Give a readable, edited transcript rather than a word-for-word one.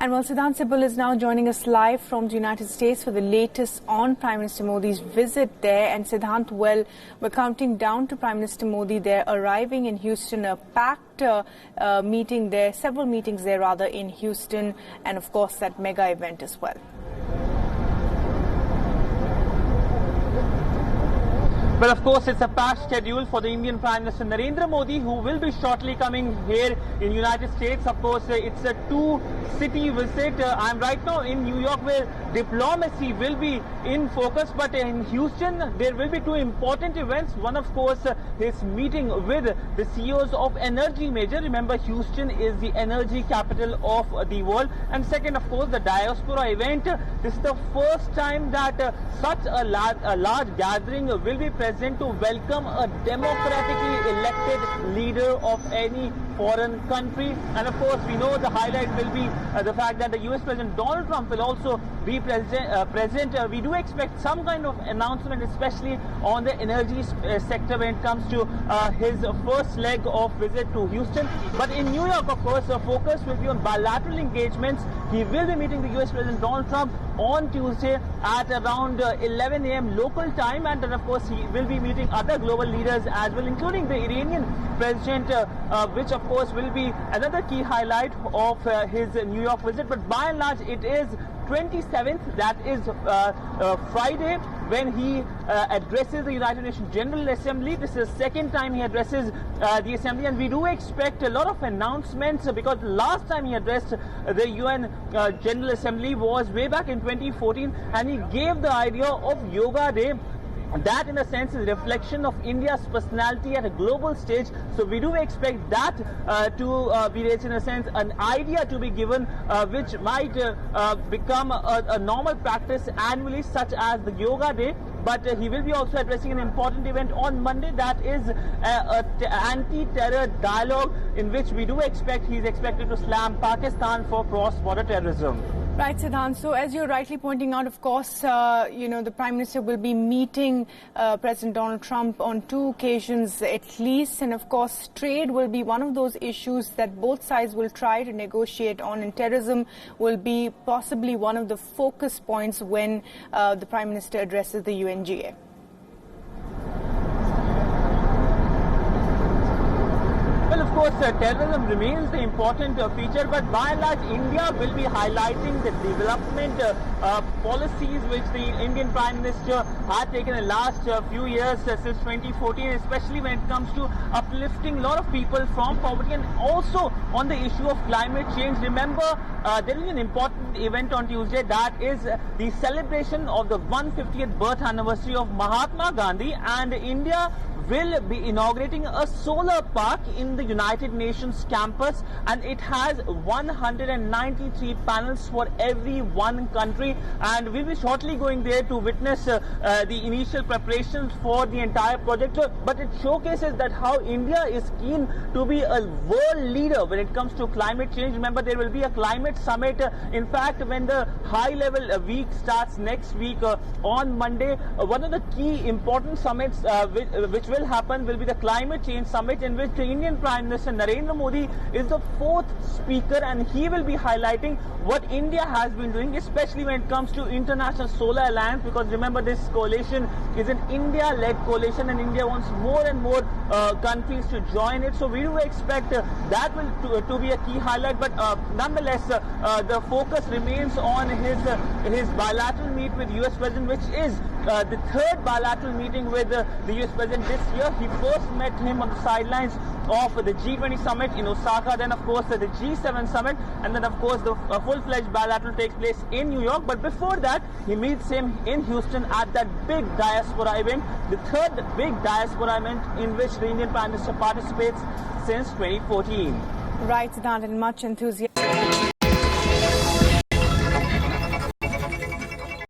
And well, Siddhant Sibal is now joining us live from the United States for the latest on Prime Minister Modi's visit there. And Siddhant, well, we're counting down to Prime Minister Modi. They're arriving in Houston, a packed meeting there, several meetings there rather in Houston, and of course that mega event as well. Well, of course, it's a packed schedule for the Indian Prime Minister Narendra Modi, who will be shortly coming here in United States. Of course, it's a two-city visit. I'm right now in New York, where diplomacy will be in focus. But in Houston, there will be two important events. One, of course, his meeting with the CEOs of energy major. Remember, Houston is the energy capital of the world. And second, of course, the diaspora event. This is the first time that such a large gathering will be present to welcome a democratically elected leader of any foreign country. And of course, we know the highlight will be the fact that the US President Donald Trump will also be present. We do expect some kind of announcement, especially on the energy sector when it comes to his first leg of visit to Houston. But in New York, of course, the focus will be on bilateral engagements. He will be meeting the US President Donald Trump on Tuesday at around 11 a.m. local time, and then of course he will be meeting other global leaders as well, including the Iranian president, which of course will be another key highlight of his New York visit. But by and large, it is 27th, that is Friday, when he addresses the United Nations General Assembly. This is the second time he addresses the Assembly, and we do expect a lot of announcements, because last time he addressed the UN General Assembly was way back in 2014, and he gave the idea of Yoga Day. That, in a sense, is a reflection of India's personality at a global stage. So we do expect that to be raised, in a sense, an idea to be given, which might become a normal practice annually, such as the Yoga Day. But he will be also addressing an important event on Monday, that is an anti-terror dialogue, in which we do expect he's expected to slam Pakistan for cross-border terrorism. Right, Siddhant. So as you're rightly pointing out, of course, the Prime Minister will be meeting President Donald Trump on two occasions at least. And of course, trade will be one of those issues that both sides will try to negotiate on. And terrorism will be possibly one of the focus points when the Prime Minister addresses the UNGA. Well, of course, terrorism remains the important feature, but by and large, India will be highlighting the development policies which the Indian Prime Minister had taken in the last few years, since 2014, especially when it comes to uplifting a lot of people from poverty, and also on the issue of climate change. Remember, there is an important event on Tuesday, that is the celebration of the 150th birth anniversary of Mahatma Gandhi, and India will be inaugurating a solar park in the United Nations campus, and it has 193 panels for every one country, and we'll be shortly going there to witness the initial preparations for the entire project. But it showcases that how India is keen to be a world leader when it comes to climate change. Remember, there will be a climate summit. In fact, when the high-level week starts next week on Monday, one of the key important summits which will happen will be the Climate Change Summit, in which the Indian Prime Minister Narendra Modi is the fourth speaker, and he will be highlighting what India has been doing, especially when it comes to International Solar Alliance, because remember, this coalition is an India-led coalition, and India wants more and more countries to join it. So we do expect that will to be a key highlight. But nonetheless, the focus remains on his bilateral meet with US President, which is the third bilateral meeting with the US President this year. He first met him on the sidelines of the G20 summit in Osaka, then of course the G7 summit, and then of course the full-fledged bilateral takes place in New York. But before that, he meets him in Houston at that big diaspora event, the third big diaspora event in which the Indian Prime Minister participates since 2014. Right, Siddhant, and much enthusiasm.